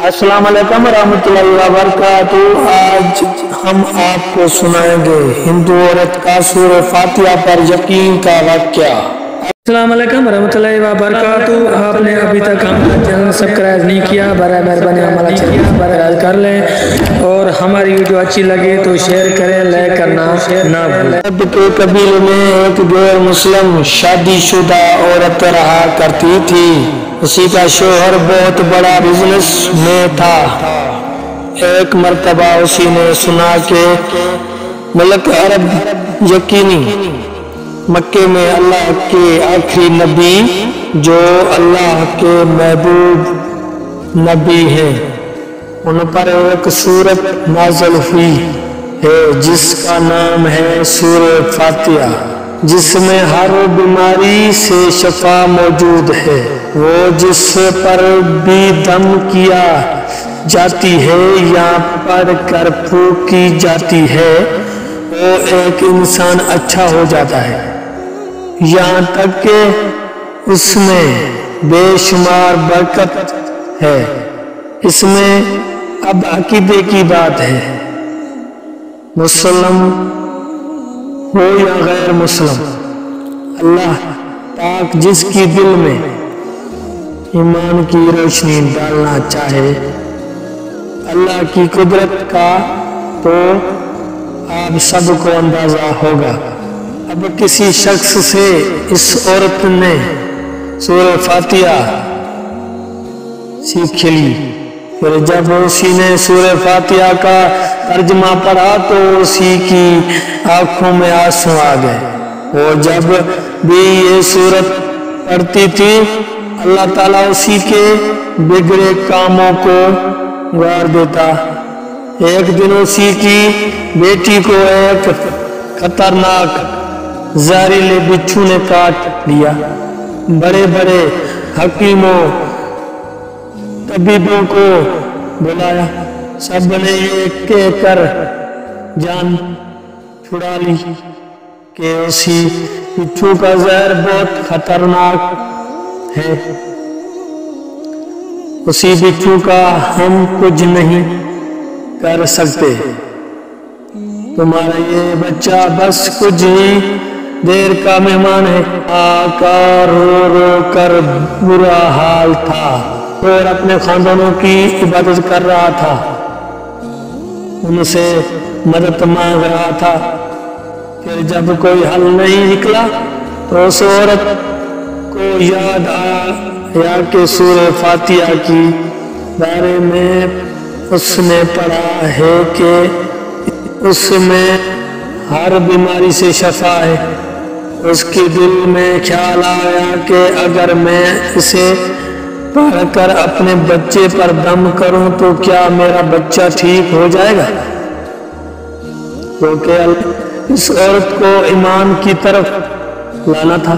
अस्सलाम वालेकुम रहमतुल्लाहि व बरकातुहू। आज हम आपको सुनाएंगे हिंदू औरत का सूरह फातिहा पर यकीन का वाक़या। अस्सलाम वालेकुम रहमतुल्लाहि व बरकातुहू। आपने अभी तक हमारा चैनल सब्सक्राइब नहीं किया, बराए मेहरबानी हमारा चैनल सब्सक्राइब कर लें और हमारी वीडियो अच्छी लगे तो शेयर करें, लाइक करना ना भूलें। अब के कबीले में एक गैर मुस्लिम शादीशुदा औरत रहा करती थी। उसी का शोहर बहुत बड़ा बिजनेस में था। एक मर्तबा उसी ने सुना कि मलक अरब यकीनी मक्के में अल्लाह के आखिरी नबी जो अल्लाह के महबूब नबी हैं, उन पर एक सूरत नाज़िल हुई है जिसका नाम है सूरह फातिहा, जिसमें हर बीमारी से शफा मौजूद है। वो जिस पर भी दम किया जाती है या पढ़ कर फूंक की जाती है वो एक इंसान अच्छा हो जाता है, यहाँ तक कि उसमें बेशुमार बरकत है। इसमें अब अकीदे की बात है, मुसलम हो या गैर मुसलम, अल्लाह पाक जिसकी दिल में ईमान की रोशनी डालना चाहे अल्लाह की कुदरत का, तो आप सबको अंदाजा होगा। अब किसी शख्स से इस औरत ने सूरह फातिहा सीख ली। फिर जब उसी ने सूरह फातिहा का तर्जमा पढ़ा तो उसी की आंखों में आंसू आ गए। वो जब भी ये सूरत पढ़ती थी अल्लाह ताला उसी के बिगड़े कामों को गार देता। एक दिन उसी की बेटी को एक खतरनाक जहरीले बिच्छू ने काट लिया। बड़े बड़े हकीमों तबीबों को बुलाया, सब ने ये कहकर जान छुड़ा ली कि उसी बिच्छू का जहर बहुत खतरनाक है, उसी बिच्छू का हम कुछ नहीं कर सकते। तुम्हारा ये बच्चा बस कुछ ही देर का मेहमान है। आका रो रो कर बुरा हाल था और अपने खानदानों की इबादत कर रहा था, उनसे मदद मांग रहा था। फिर जब कोई हल नहीं निकला तो उस औरत को याद आया कि सूरह फातिहा की बारे में उसने पढ़ा है कि उसमें हर बीमारी से शफा है। उसके दिल में ख्याल आया कि अगर मैं इसे पढ़कर अपने बच्चे पर दम करूं तो क्या मेरा बच्चा ठीक हो जाएगा। क्योंकि इस औरत को ईमान की तरफ लाना था,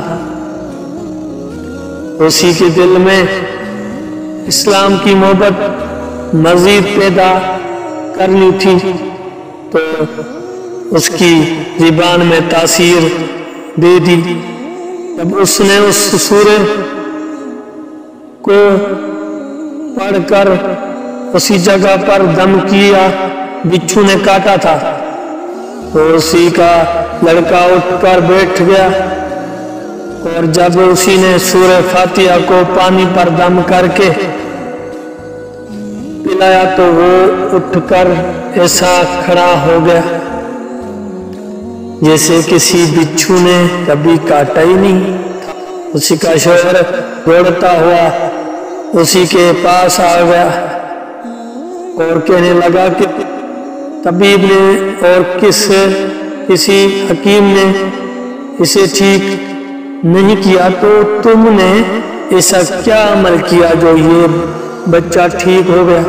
उसी के दिल में इस्लाम की मोहब्बत मजीद पैदा करनी थी, तो उसकी ज़ुबान में तासीर दे दी। जब उसने उस सूरह को पढ़कर उसी जगह पर दम किया बिच्छू ने काटा था, तो उसी का लड़का उठकर बैठ गया और जब उसी ने सूरह फातिहा को पानी पर दम करके पिलाया तो वो उठकर ऐसा खड़ा हो गया जैसे किसी बिच्छू ने कभी काटा ही नहीं। उसी का शोहर दौड़ता हुआ उसी के पास आ गया और कहने लगा कि तबीब ने और किसी हकीम ने इसे ठीक नहीं किया, तो तुमने ऐसा क्या अमल किया जो ये बच्चा ठीक हो गया।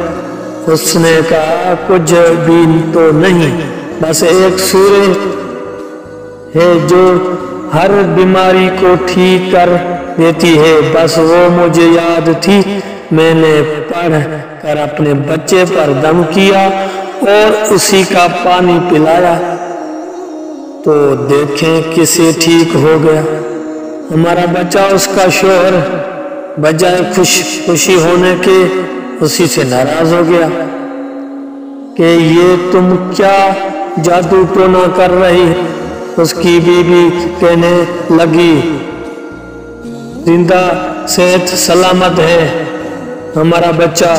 उसने कहा कुछ भी तो नहीं, बस एक सूरह है जो हर बीमारी को ठीक कर देती है, बस वो मुझे याद थी, मैंने पढ़ कर अपने बच्चे पर दम किया और उसी का पानी पिलाया तो देखें किसे ठीक हो गया। हमारा बच्चा उसका शोहर बजाय खुशी होने के اسی سے ناراض ہو گیا کہ یہ تم کیا جادو ٹونا کر رہی ہے۔ اس کی بیوی کہنے لگی زندہ صحت سلامت ہے ہمارا بچہ،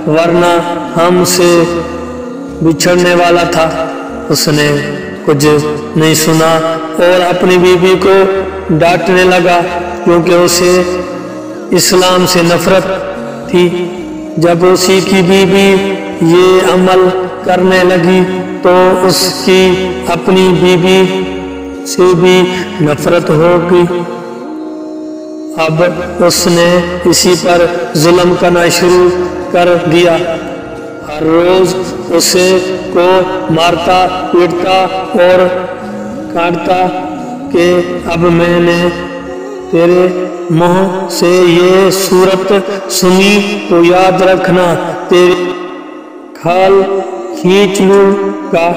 ورنہ ہم سے بچھڑنے والا تھا۔ اس نے کچھ نہیں سنا اور اپنی بیوی کو ڈانٹنے لگا کیونکہ اسے اسلام سے نفرت تھی۔ جب اسی کی بیوی یہ عمل کرنے لگی تو اس کی اپنی بیوی سے بھی نفرت ہو گئی۔ اب اس نے اسی پر ظلم کرنا شروع کر دیا، ہر روز اسے کو مارتا پیٹتا اور کاٹتا کہ اب میں نے تیرے منہ سے یہ صورت سنی تو یاد رکھنا تیری کھال کھینچ لوں گا۔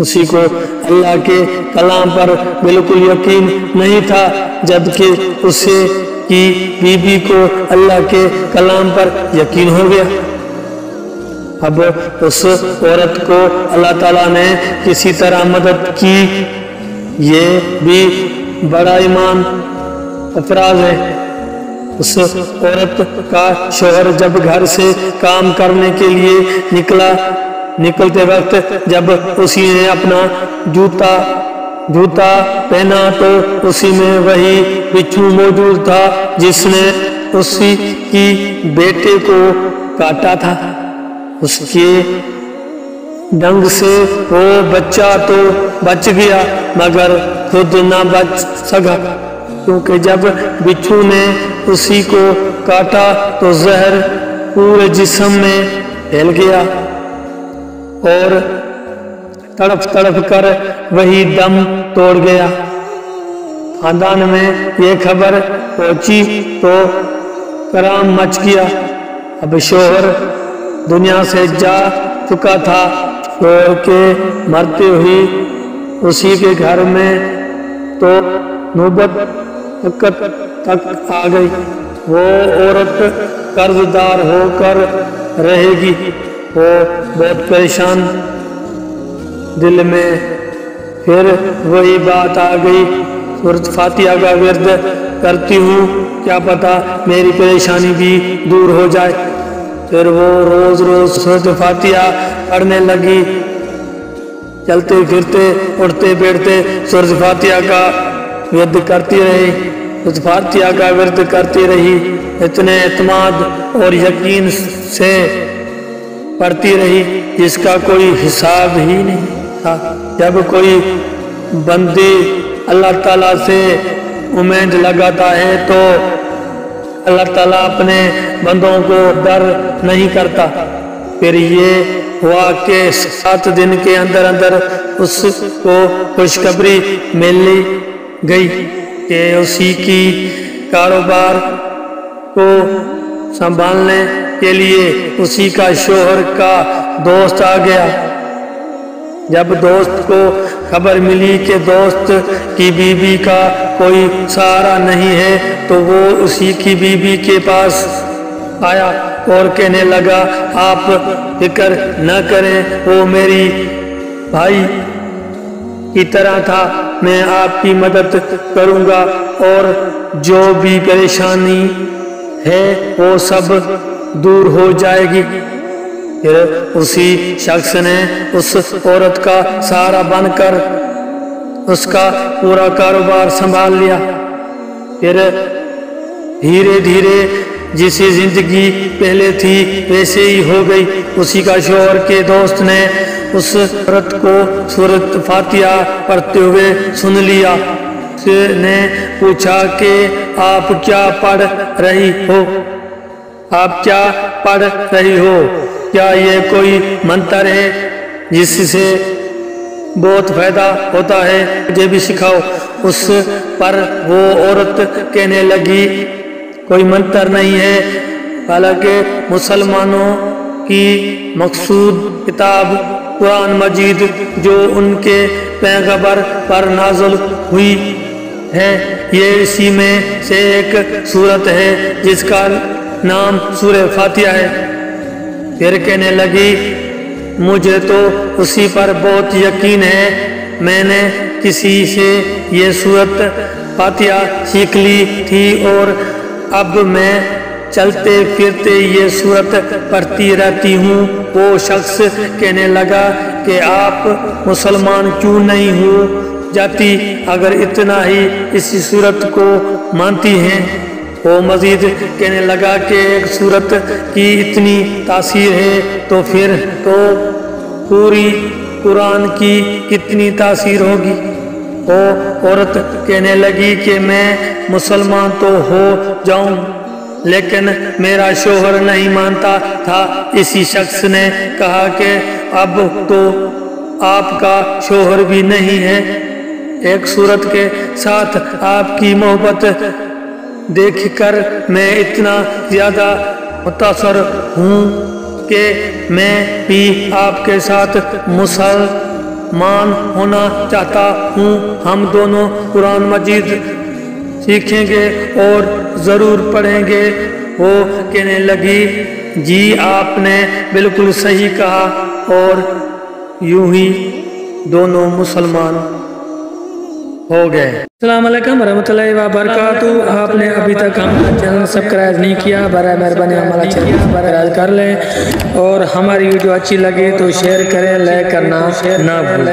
اسی کو اللہ کے کلام پر بالکل یقین نہیں تھا، جبکہ اسے کی بیوی کو اللہ کے کلام پر یقین ہو گیا۔ اب اس عورت کو اللہ تعالیٰ نے کسی طرح مدد کی۔ یہ بھی بڑا ایمان افراز ہے۔ اس عورت کا شوہر جب گھر سے کام کرنے کے لیے نکلتے وقت جب اسی نے اپنا جوتا پہنا تو اسی میں وہی بچھو موجود تھا جس نے اسی کی بیٹے کو کاٹا تھا۔ اس کے ڈنگ سے وہ بچہ تو بچ گیا مگر خود نہ بچ سکا، کیونکہ جب بچھو نے اسی کو کاٹا تو زہر پورے جسم میں پھیل گیا اور تڑپ تڑپ کر وہی دم توڑ گیا۔ خاندان میں یہ خبر پہنچی تو کرام مچ گیا۔ اب شوہر دنیا سے جا چکا تھا، شوہر کے مرتے ہوئی اسی کے گھر میں تو نوبت تک آ گئی۔ وہ عورت قرض دار ہو کر رہے گی۔ وہ بہت پریشان دل میں پھر وہی بات آ گئی، سورۃ فاتحہ کا ورد کرتی ہوں، کیا پتہ میری پریشانی بھی دور ہو جائے۔ پھر وہ روز روز سورۃ فاتحہ پڑھنے لگی، چلتے پھرتے اٹھتے بیٹھتے سورۃ فاتحہ کا ورد کرتی رہی، سورۃ فاتحہ کا ورد کرتی رہی، اتنے اعتماد اور یقین سے پڑھتی رہی جس کا کوئی حساب ہی نہیں تھا۔ جب کوئی بندی اللہ تعالیٰ سے امید لگاتا ہے تو اللہ تعالیٰ اپنے بندوں کو ڈر نہیں کرتا۔ پھر یہ ہوا کہ 7 دن کے اندر اندر اس کو خوشخبری مل گئی کہ اسی کی کاروبار کو سنبھالنے کے لیے اسی کا شوہر کا دوست آ گیا۔ جب دوست کو خبر ملی کہ دوست کی بیوی کا کوئی سہارا نہیں ہے تو وہ اسی کی بیوی کے پاس آیا اور کہنے لگا، آپ فکر نہ کریں، وہ میری بھائی کی طرح تھا، میں آپ کی مدد کروں گا اور جو بھی پریشانی ہے وہ سب دور ہو جائے گی۔ پھر اسی شخص نے اس عورت کا سہارا بن کر اس کا پورا کاروبار سنبھال لیا۔ پھر دھیرے دھیرے جیسی زندگی پہلے تھی ویسے ہی ہو گئی۔ اسی کا شوہر کے دوست نے اس عورت کو سورۃ فاتحہ پڑھتے ہوئے سن لیا۔ اس نے پوچھا کہ آپ کیا پڑھ رہی ہو؟ آپ کیا پڑھ رہی ہو؟ کیا یہ کوئی منتر ہے جس سے بہت فائدہ ہوتا ہے؟ مجھے بھی سکھاؤ۔ اس پر وہ عورت کہنے لگی، کوئی منتر نہیں ہے، حالانکہ مسلمانوں کی مقصود کتاب قرآن مجید جو ان کے پیغمبر پر نازل ہوئی ہے، یہ اسی میں سے ایک سورت ہے جس کا नाम सूरह फातिहा है। फिर कहने लगी, मुझे तो उसी पर बहुत यकीन है, मैंने किसी से ये सूरत फातिहा सीख ली थी और अब मैं चलते फिरते ये सूरत पढ़ती रहती हूँ। वो शख्स कहने लगा कि आप मुसलमान क्यों नहीं हो जाती अगर इतना ही इसी सूरत को मानती हैं। वो मजीद कहने लगा कि एक सूरत की इतनी तासीर है तो फिर तो पूरी कुरान की कितनी तासीर होगी। वो औरत कहने लगी कि मैं मुसलमान तो हो जाऊं, लेकिन मेरा शोहर नहीं मानता था। इसी शख्स ने कहा कि अब तो आपका शोहर भी नहीं है, एक सूरत के साथ आपकी मोहब्बत देखकर मैं इतना ज़्यादा मुतासर हूँ कि मैं भी आपके साथ मुसलमान होना चाहता हूँ। हम दोनों कुरान मजीद सीखेंगे और ज़रूर पढ़ेंगे। वो कहने लगी, जी आपने बिल्कुल सही कहा, और यूं ही दोनों मुसलमान हो गए। अस्सलाम वालेकुम रहमतुल्लाहि व बरकातुहू। आपने अभी तक हमारा चैनल सब्सक्राइब नहीं किया, बराए मेहरबानी हमारा चैनल सब्सक्राइब कर लें, और हमारी वीडियो अच्छी लगे तो शेयर करें, लाइक करना ना भूलें।